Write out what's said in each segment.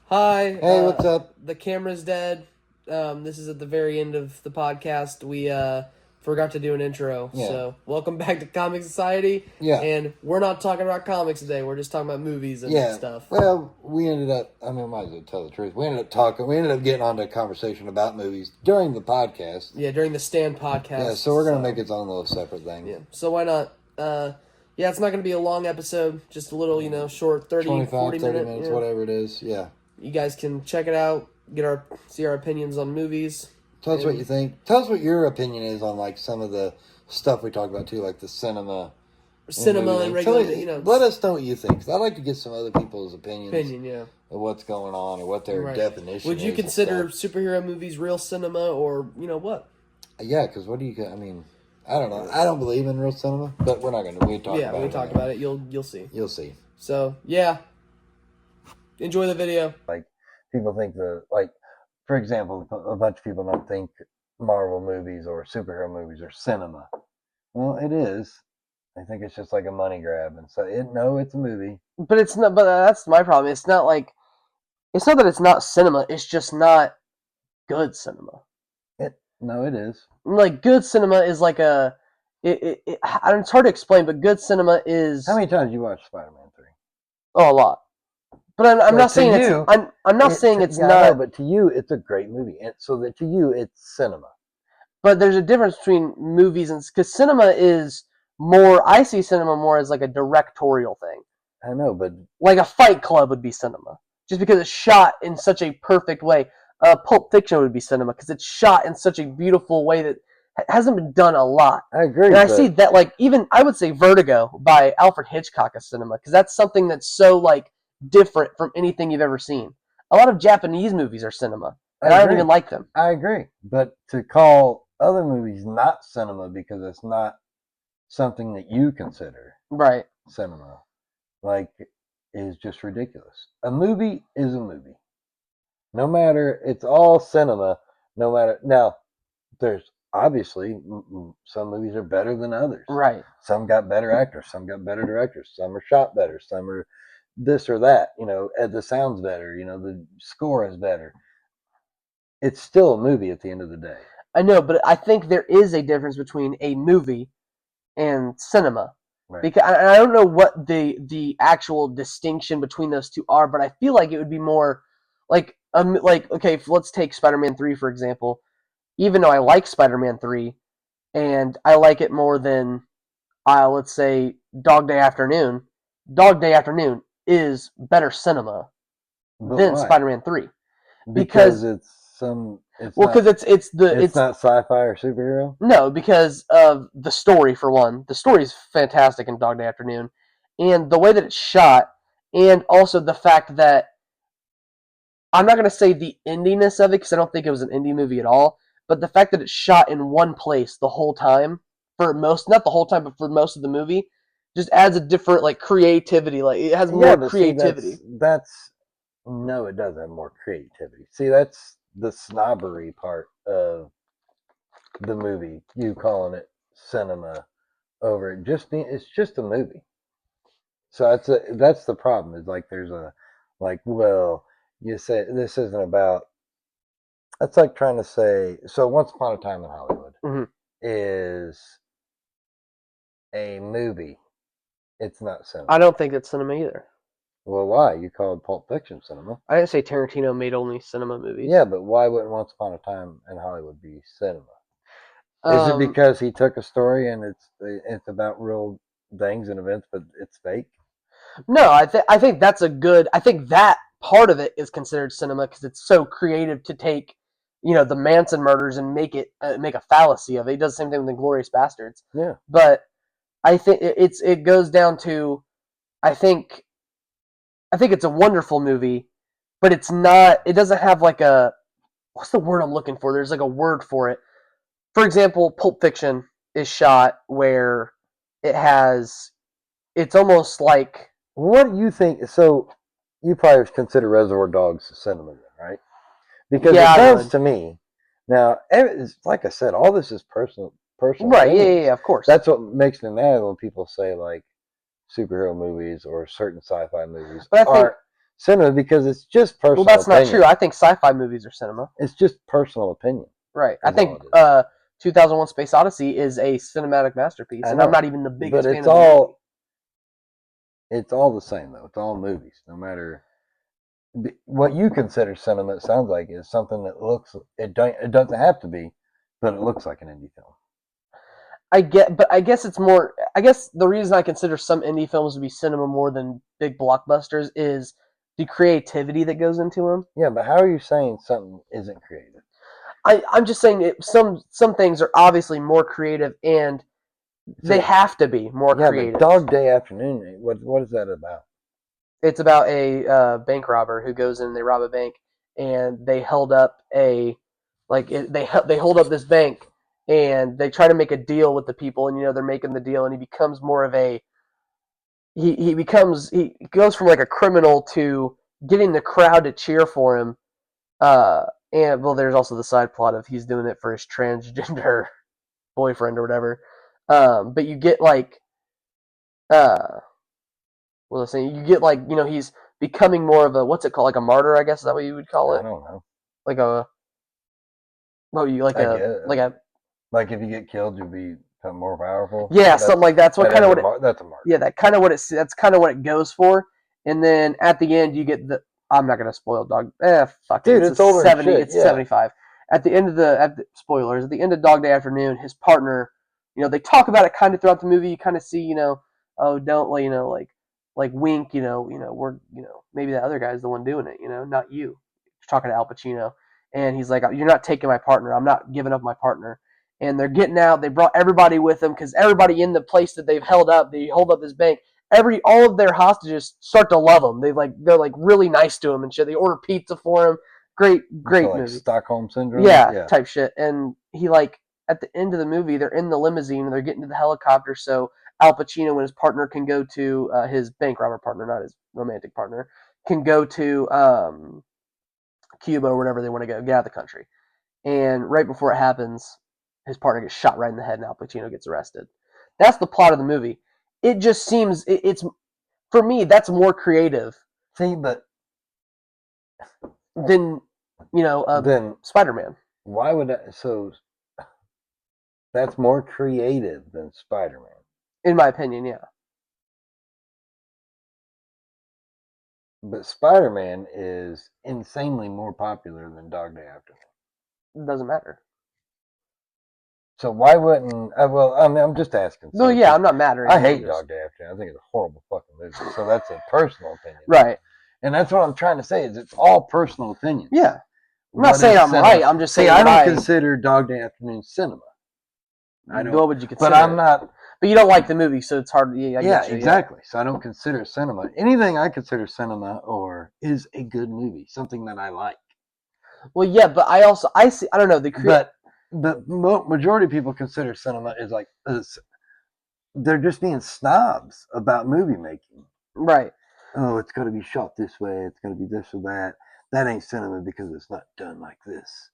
Hi. Hey, what's up? The camera's dead. This is at the very end of the podcast. We forgot to do an intro. Yeah. So, welcome back to Comic Society. Yeah. And we're not talking about comics today. We're just talking about movies and Yeah. stuff. Well, we ended up, I might as well tell the truth. We ended up getting onto a conversation about movies during the podcast. Yeah, during the Stand podcast. Yeah, so we're going to make its own little separate thing. Yeah, so why not? Yeah, it's not going to be a long episode. Just a little, short 30, 25, 40 30 minute, minutes, whatever it is. Yeah. You guys can check it out, see our opinions on movies. Tell us what you think. Tell us what your opinion is on, like, some of the stuff we talked about, too, like the cinema and regular, Let us know what you think, 'cause I'd like to get some other people's opinions yeah. of what's going on or what their definition is. Would you consider superhero movies real cinema or, what? Yeah, because what do you... I don't know. I don't believe in real cinema, but we're not going to... We talk about it. You'll see. You'll see. So, yeah. Enjoy the video. Like, people think for example, a bunch of people don't think Marvel movies or superhero movies are cinema. Well, it is. I think it's just like a money grab, and so it's a movie. But it's not. But that's my problem. It's not that it's not cinema. It's just not good cinema. No, it is. Like good cinema is like it's hard to explain, but good cinema is. How many times did you watch Spider-Man 3? Oh, a lot. But I'm not saying it's. I'm not saying it's not. No, but to you, it's a great movie, and so that to you, it's cinema. But there's a difference between movies and because cinema is more. I see cinema more as like a directorial thing. I know, but like a Fight Club would be cinema, just because it's shot in such a perfect way. Pulp Fiction would be cinema because it's shot in such a beautiful way that hasn't been done a lot. I agree. And I see that, like, even I would say Vertigo by Alfred Hitchcock is cinema because that's something that's so like different from anything you've ever seen. A lot of Japanese movies are cinema, and I don't even like them. I agree, but to call other movies not cinema because it's not something that you consider cinema, like, is just ridiculous. A movie is a movie. No matter, it's all cinema. No matter, now, there's obviously some movies are better than others. Right. Some got better actors. Some got better directors. Some are shot better. Some are this or that. The sound's better. The score is better. It's still a movie at the end of the day. I know, but I think there is a difference between a movie and cinema. Right. Because I don't know what the actual distinction between those two are, but I feel like it would be more like okay, let's take Spider-Man 3 for example. Even though I like Spider-Man 3 and I like it more than let's say Dog Day Afternoon. Dog Day Afternoon is better cinema than Spider-Man 3 because it's some. It's not sci-fi or superhero? No, because of the story, for one. The story is fantastic in Dog Day Afternoon. And the way that it's shot, and also the fact that I'm not going to say the indiness of it, because I don't think it was an indie movie at all, but the fact that it's shot in one place the whole time, not the whole time, but for most of the movie, just adds a different, like, creativity. Like, it has more creativity. No, it does have more creativity. See, that's the snobbery part of the movie. You calling it cinema over it. It's just a movie. So that's the problem. Is like there's you say this isn't about. That's like trying to say. So Once Upon a Time in Hollywood is a movie. It's not cinema. I don't think it's cinema either. Well, why? You called Pulp Fiction cinema. I didn't say Tarantino made only cinema movies. Yeah, but why wouldn't Once Upon a Time in Hollywood be cinema? Is it because he took a story and it's about real things and events, but it's fake? No, I think that's I think that part of it is considered cinema because it's so creative to take, the Manson murders and make a fallacy of it. He does the same thing with Inglourious Bastards. Yeah. But I think it goes down to, I think it's a wonderful movie, but it doesn't have like what's the word I'm looking for? There's like a word for it. For example, Pulp Fiction is shot where it's almost like. What do you think? So you probably consider Reservoir Dogs cinema, right? Because it does to me. Now, like I said, all this is personal. Right, yeah, of course. That's what makes me mad when people say, like, superhero movies or certain sci-fi movies cinema because it's just personal. Well, that's not opinion. true. I think sci-fi movies are cinema. It's just personal opinion. Right. I Is think all it is. 2001: Space Odyssey is a cinematic masterpiece, I and I'm know, not even the biggest but fan of the movie. it's all the same though. It's all movies, no matter what you consider cinema. It sounds like is something that looks. It doesn't have to be, but it looks like an indie film. But I guess it's more. I guess the reason I consider some indie films to be cinema more than big blockbusters is the creativity that goes into them. Yeah, but how are you saying something isn't creative? I'm just saying some things are obviously more creative, and they have to be more creative. But Dog Day Afternoon. What is that about? It's about a bank robber who goes in and they rob a bank, and they held up they hold up this bank, and they try to make a deal with the people, and they're making the deal, and he becomes more of a he goes from like a criminal to getting the crowd to cheer for him. And well, there's also the side plot of he's doing it for his transgender boyfriend or whatever. But you get like uh, well, let's say you get like he's becoming more of a what's it called, like a martyr, I guess is that what you would call I it, don't know. like a what you like I a guess like a like if you get killed, you'll become more powerful. yeah, something like that's what kind of what it, That's a mark. yeah, that's kind of what it goes for. And then at the end you get the I'm not gonna spoil Dog. Fuck it. Dude, it's older than 70. shit, It's yeah. 75. At the end of spoilers, at the end of Dog Day Afternoon, his partner, they talk about it kind of throughout the movie. You kind of see, oh, don't like wink, we're maybe that other guy's the one doing it, not you. Talking to Al Pacino, and he's like, you're not taking my partner. I'm not giving up my partner. And they're getting out. They brought everybody with them because everybody in the place that they hold up this bank, all of their hostages start to love him. They're like really nice to him and shit. They order pizza for him. Great So, like movie. Stockholm syndrome. Yeah, type shit. And he at the end of the movie, they're in the limousine and they're getting to the helicopter, so Al Pacino and his partner can go to his bank robber partner, not his romantic partner, can go to Cuba or wherever they want to go, get out of the country. And right before it happens, his partner gets shot right in the head, and Al Pacino gets arrested. That's the plot of the movie. It just seems it's for me that's more creative. See, but than then Spider-Man. Why would that? So that's more creative than Spider-Man, in my opinion. Yeah. But Spider-Man is insanely more popular than Dog Day Afternoon. It doesn't matter. So why wouldn't? Well, I mean, I'm just asking. No, yeah, I'm not mad. I hate Dog Day Afternoon. I think it's a horrible fucking movie. So that's a personal opinion, right? And that's what I'm trying to say. Is it's all personal opinions. Yeah, I'm not saying I'm right. I'm just saying I don't consider Dog Day Afternoon cinema. I don't. What would you consider? But I'm not. But you don't like the movie, so it's hard. Yeah, exactly. So I don't consider cinema. Anything I consider cinema or is a good movie, something that I like. Well, yeah, but I see. I don't know But the majority of people consider cinema is like they're just being snobs about movie making. Right. Oh, it's got to be shot this way. It's got to be this or that. That ain't cinema because it's not done like this.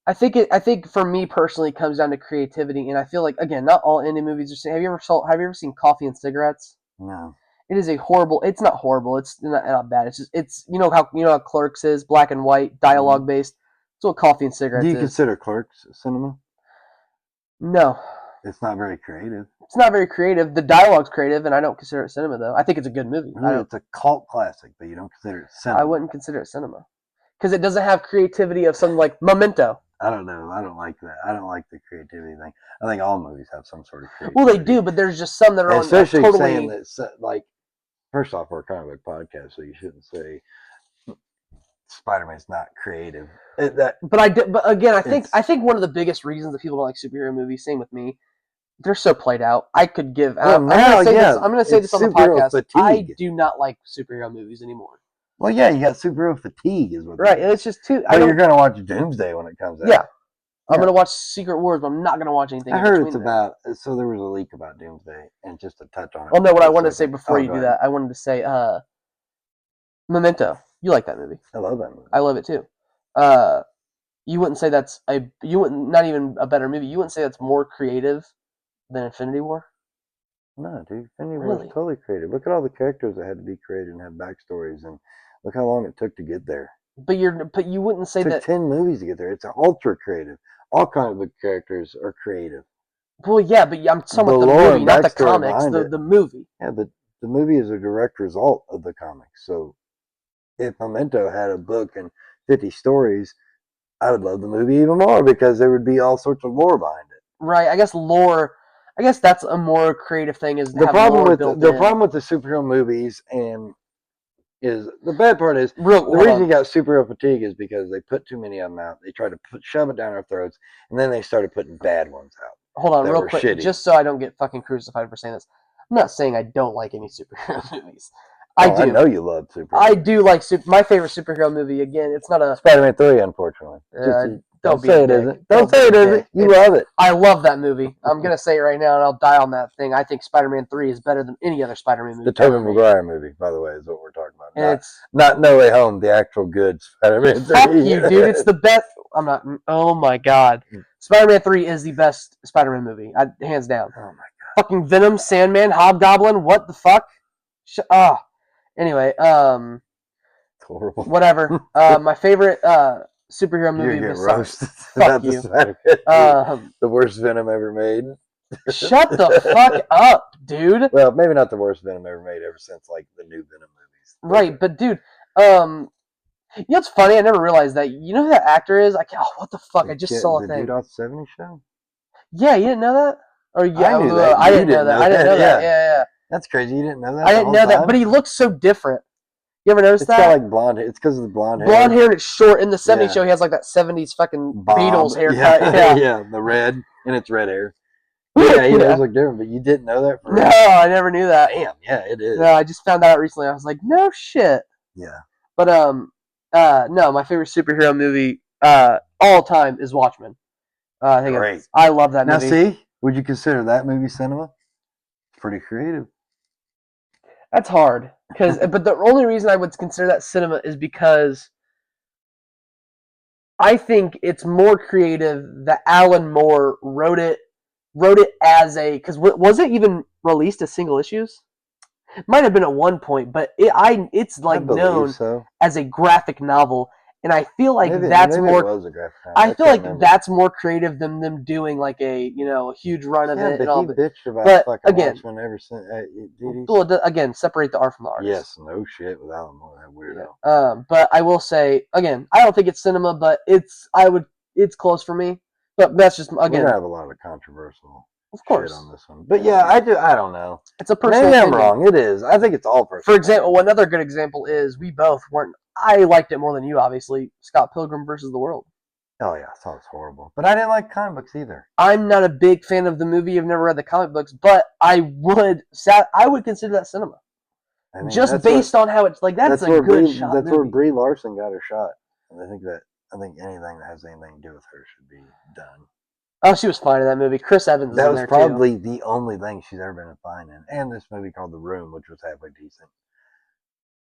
I think for me personally, it comes down to creativity, and I feel like again, not all indie movies are. Have you ever seen Coffee and Cigarettes? No. It is a horrible. It's not horrible. It's not bad. It's just how Clerks is black and white, dialogue based. That's what Coffee and Cigarettes is. Do you consider Clerks cinema? No. It's not very creative. It's not very creative. The dialogue's creative, and I don't consider it cinema though. I think it's a good movie. Really, it's a cult classic, but you don't consider it cinema. I wouldn't consider it cinema because it doesn't have creativity of something like Memento. I don't know. I don't like that. I don't like the creativity thing. I think all movies have some sort of creativity. Well, they do, but there's just some that are especially totally saying that, like, first off, we're a comic book podcast, so you shouldn't say Spider-Man's not creative. But again, I think one of the biggest reasons that people don't like superhero movies, same with me, they're so played out. I could give. Well, I'm going to say this on the podcast. Fatigue. I do not like superhero movies anymore. Well, yeah, you got superhero fatigue, is what. Right, it's just too. But you're going to watch Doomsday when it comes out. Yeah, I'm going to watch Secret Wars, but I'm not going to watch anything. I heard it's about. So there was a leak about Doomsday, and just to touch on it. Oh no, what I wanted to say before you do that, I wanted to say, Memento. You like that movie? I love that movie. I love it too. You wouldn't say not even a better movie. You wouldn't say that's more creative than Infinity War? No, dude. Infinity War is totally creative. Look at all the characters that had to be created and have backstories, and Look how long it took to get there. But you wouldn't say It took that. 10 movies to get there. It's ultra creative. All comic book characters are creative. Well, yeah, but I'm talking The about the lore movie, and not the backstory comics. behind it. The movie. Yeah, but the movie is a direct result of the comics. So if Memento had a book and 50 stories, I would love the movie even more because there would be all sorts of lore behind it. Right. I guess lore. I guess that's a more creative thing is to The have problem lore with built the in. problem with the superhero movies and is the bad part is Real, the reason you got superhero fatigue is because they put too many of them out. They try to shove it down our throats, and then they started putting bad ones out. Hold on, that real were quick, shitty. just so I don't get fucking crucified for saying this. I'm not saying I don't like any superhero movies. I Oh, I do. know you love superhero I movies. do like my favorite superhero movie. Again, it's not a. Spider-Man 3, unfortunately. Don't be say a it dick. isn't. Don't say it be a isn't. dick. You love it. I love that movie. I'm gonna say it right now, and I'll die on that thing. I think Spider-Man 3 is better than any other Spider-Man movie. The Tobey Maguire movie, by the way, is what we're talking about. And Not No Way Home, the actual good Spider-Man 3. Fuck you, dude. It's the best. I'm not. Oh my god. Spider-Man 3 is the best Spider-Man movie, hands down. Oh my god. Fucking Venom, Sandman, Hobgoblin. What the fuck? Anyway, It's horrible. Whatever. My favorite superhero movie. You're getting besides, roasted. Fuck you. The worst Venom ever made. Shut the fuck up, dude. Well, maybe not the worst Venom ever made ever since like the new Venom movies. Right, but dude, you know what's funny? I never realized that. You know who that actor is? What the fuck? I just saw a the thing. Dude off 70 show? Yeah, you didn't know that? Or yeah, I knew that. I didn't know that. I didn't know that. Yeah. That's crazy. You didn't know that? I didn't know that, but he looks so different. You ever notice that? It's got like blonde hair. It's because of the blonde hair. Blonde hair and it's short. In the 70s show, he has like that 70s fucking Beatles haircut. Yeah, the red, and it's red hair. Yeah, he does look different, but you didn't know that? No, I never knew that. Damn, yeah, it is. No, I just found that out recently. I was like, no shit. Yeah. But no, my favorite superhero movie all time is Watchmen. I think Great. I love that movie. Now, see, would you consider that movie cinema? It's pretty creative. That's hard, but the only reason I would consider that cinema is because I think it's more creative that Alan Moore wrote it as a, because was it even released as single issues? It might have been at one point, but it's like known as a graphic novel, and I feel like that's more. It was a graphic novel. I feel like that's more creative than them doing like a huge run of it. But and all he bitched about but fucking again, Watchmen ever since. well, again, separate the art from the artist. Yes, no shit with Alan Moore, that weirdo. Yeah. But I will say again, I don't think it's cinema, but it's close for me. But that's just again. We're gonna have a lot of controversial. Of course. Shit on this one, but yeah, I don't know. It's a personal. Maybe I'm wrong. It is. I think it's all personal. For example, another good example is we both weren't. I liked it more than you, obviously. Scott Pilgrim versus the World. Oh yeah, I thought it was horrible. But I didn't like comic books either. I'm not a big fan of the movie. I've never read the comic books, but I would consider that cinema. I mean, just based on how it's like that's a good shot. That's where Brie Larson got her shot. And I think anything that has anything to do with her should be done. Oh, she was fine in that movie. Chris Evans. That was probably the only thing she's ever been fine in, and this movie called The Room, which was halfway decent.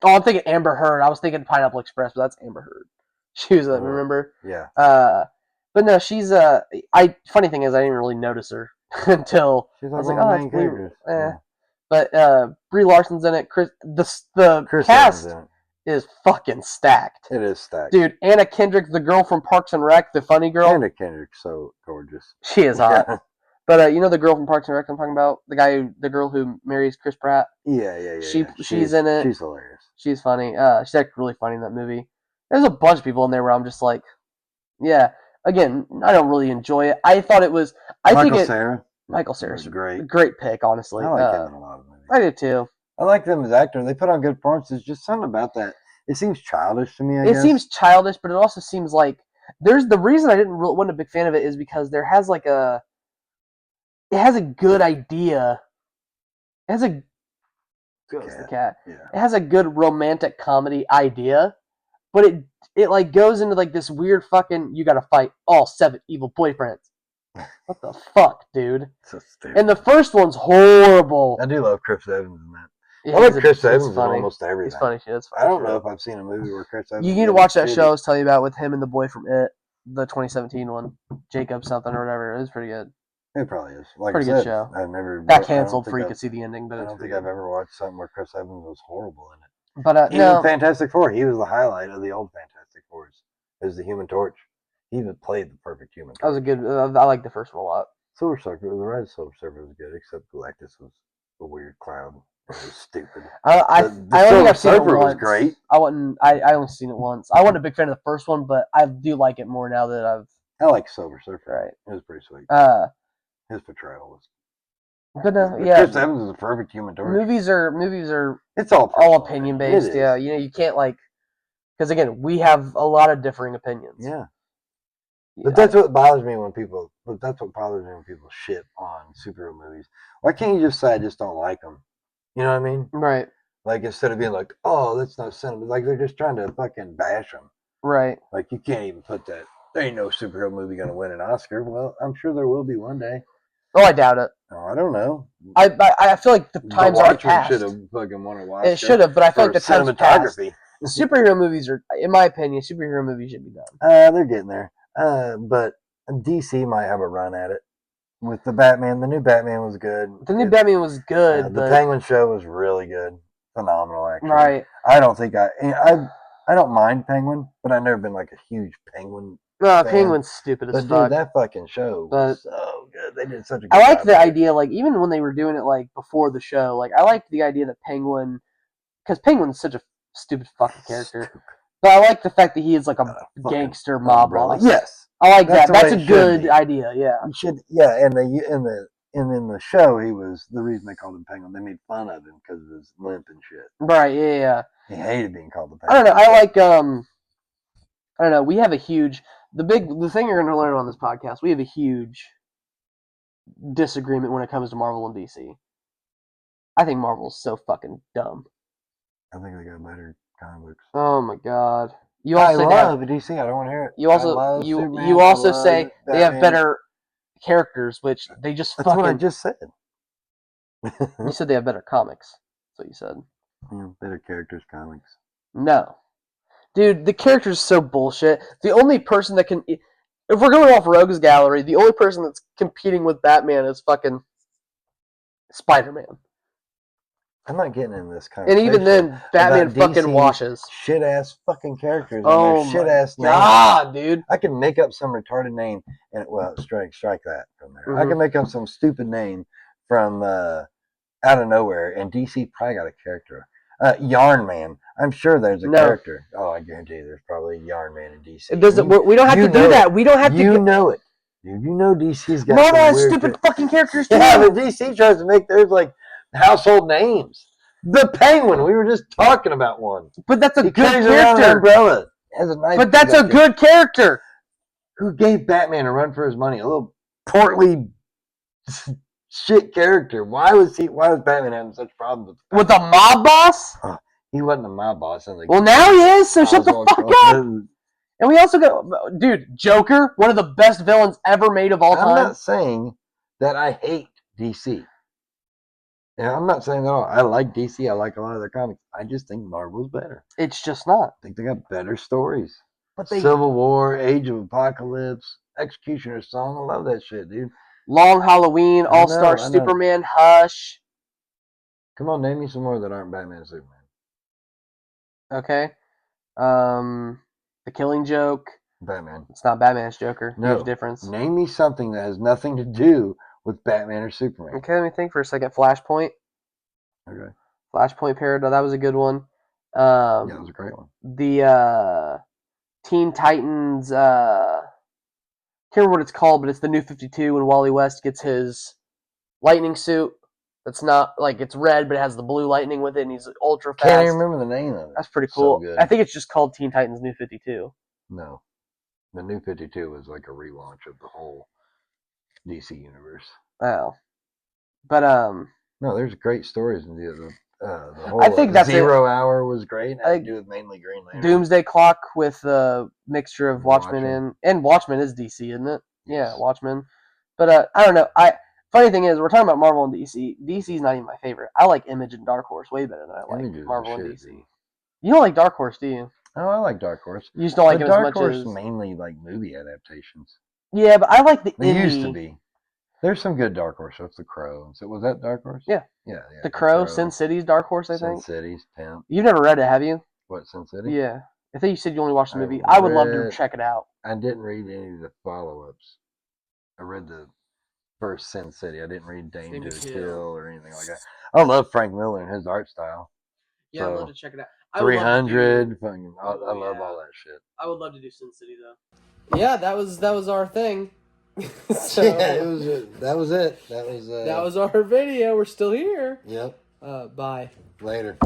Oh, I'm thinking Amber Heard. I was thinking Pineapple Express, but that's Amber Heard. She was remember? Yeah. But no, she's funny thing is, I didn't really notice her until she's like one of the main characters. But Brie Larson's in it. Chris cast is fucking stacked. It is stacked, dude. Anna Kendrick, the girl from Parks and Rec, the funny girl. Anna Kendrick's so gorgeous. She is hot. Yeah. But you know the girl from Parks and Rec I'm talking about? The girl who marries Chris Pratt? Yeah. She's in it. She's hilarious. She's funny. She's actually really funny in that movie. There's a bunch of people in there where I'm just like, yeah. Again, I don't really enjoy it. I thought it was. Michael Cera's great. Great pick, honestly. I like him in a lot of movies. I do too. I like them as actors. They put on good performances. Just something about that. It seems childish to me. I guess. It seems childish, but it also seems like there's the reason I wasn't a big fan of it is because it has a good idea. It has a cat. Yeah. It has a good romantic comedy idea, but it like goes into like this weird fucking you gotta fight all 7 evil boyfriends. What the fuck, dude? So stupid. And the first one's horrible. I do love Chris Evans in that. Yeah, I like Chris Evans in almost everything. He's funny. It's funny. I don't know if I've seen a movie where Chris Evans. You need to watch that show I was telling you about with him and the boy from It, the 2017 one, Jacob something or whatever. It was pretty good. It probably is. Like pretty good show. I've never got canceled before you could see the ending, but I don't think I've ever watched something where Chris Evans was horrible in it. But Even no, Fantastic Four, he was the highlight of the old Fantastic Fours. Is the Human Torch. He even played the perfect Human Torch. that was a good. I like the first one a lot. Silver Surfer, the Rise of Silver Surfer was good, except Galactus was a weird clown. It was stupid. I the only have Silver seen it Surfer was once. great. I wouldn't. I only seen it once. I wasn't a big fan of the first one, but I do like it more now that I've. I like Silver Surfer. Right. It was pretty sweet. His portrayal was. But yeah, Chris Evans is a perfect Human Torch. Movies are. It's all opinion based. Yeah, you can't like. Because again, we have a lot of differing opinions. Yeah. But that's what bothers me when people. But that's what bothers me when people shit on superhero movies. Why can't you just say I just don't like them? You know what I mean? Right. Like instead of being like, oh, that's not cinema. Like they're just trying to fucking bash them. Right. Like you can't even put that. There ain't no superhero movie gonna win an Oscar. Well, I'm sure there will be one day. Oh, I doubt it. Oh, I don't know. I feel like the time's already passed. Should have fucking won an Oscar. It should have, but I feel like the time's passed. Cinematography. Superhero movies are, in my opinion, superhero movies should be done. They're getting there. But DC might have a run at it with the Batman. The new Batman was good. The new Batman was good. The Penguin show was really good, phenomenal actually. Right. I don't think I don't mind Penguin, but I've never been like a huge Penguin. No, Penguin's stupid as fuck. But dude, that fucking show was so good. They did such a good I like job the idea, like even when they were doing it like before the show, like I liked the idea that Penguin, because Penguin's such a stupid fucking character. But I like the fact that he is like a gangster mob boss. Yes, I like that. That's a good idea. Yeah. You should. Yeah, and in the show, he was the reason they called him Penguin. They made fun of him because of his limp and shit. Right. Yeah. He hated being called the I Penguin. don't know. I don't know. We have a huge the thing you're going to learn on this podcast. We have a huge disagreement when it comes to Marvel and DC. I think Marvel's so fucking dumb. I think they got better comics. Oh my god! You also love DC. I don't want to hear it. You also say they have better characters, which they just That's what I just said. You said they have better comics. That's what you said. Yeah, better characters, comics. No, dude, the character's so bullshit. The only person that can, if we're going off Rogue's Gallery, the only person that's competing with Batman is fucking Spider-Man. I'm not getting in this conversation. And even then, Batman fucking washes. Shit ass fucking characters. Oh shit ass names. God, dude! I can make up some retarded name and strike that from there. Mm-hmm. I can make up some stupid name from out of nowhere, and DC probably got a character. Yarn Man. I'm sure there's a character. Oh, I guarantee you there's probably a Yarn Man in DC. It doesn't. We don't have to do that. We don't have to. You know it. You know DC's got Marvel has stupid fucking characters too. Yeah, but DC tries to make theirs like household names. The Penguin. We were just talking about one. But that's a good character. An umbrella. Has a nice. But that's a good character. Who gave Batman a run for his money? A little portly shit character. Why was Batman having such problems with a mob boss? He wasn't a mob boss. Well, now he is. So shut the fuck up. And we also got, dude, Joker, one of the best villains ever made of all time. I'm not saying that I hate DC. Yeah, I'm not saying that all. I like DC. I like a lot of their comics. I just think Marvel's better. It's just not. I think they got better stories. But Civil War, Age of Apocalypse, Executioner's Song. I love that shit, dude. Long Halloween, All-Star Superman, Hush. Come on, name me some more that aren't Batman and Superman. Okay. The Killing Joke. Batman. It's not Batman's Joker. No. Huge difference. Name me something that has nothing to do with Batman or Superman. Okay, let me think for a second. Flashpoint. Okay. Flashpoint Paradox. That was a good one. Yeah, that was a great one. The Teen Titans. Can't remember what it's called, but it's the New 52 when Wally West gets his lightning suit. That's not like it's red, but it has the blue lightning with it, and he's ultra fast. Can't even remember the name of it. That's pretty cool. So good. I think it's just called Teen Titans New 52. No, the New 52 was like a relaunch of the whole DC universe. Oh, but no, there's great stories in the whole. I think that's Zero Hour was great. It had to do with mainly Green Lantern. Doomsday Clock with a mixture of Watchmen and Watchmen is DC, isn't it? Yes. Yeah, Watchmen. But I don't know. Funny thing is, we're talking about Marvel and DC. DC's not even my favorite. I like Image and Dark Horse way better than I like Marvel and DC. You don't like Dark Horse, do you? Oh, I like Dark Horse. You just don't like it as much as... Dark Horse mainly like movie adaptations. Yeah, but I like the They indie... used to be. There's some good Dark Horse. What's The Crow? So was that Dark Horse? Yeah. Yeah. The Crow, Sin City's Dark Horse, I Sin think. City's Pimp. You've never read it, have you? What, Sin City? Yeah. I think you said you only watched the movie. I would love to check it out. I didn't read any of the follow-ups. I read the first Sin City. I didn't read Danger to Kill or anything like that. I love Frank Miller and his art style. Yeah, I'd love to check it out. 300, fucking, I love all that shit. I would love to do Sin City though. Yeah, that was our thing. So, yeah, that was it. That was our video. We're still here. Yep. Bye. Later.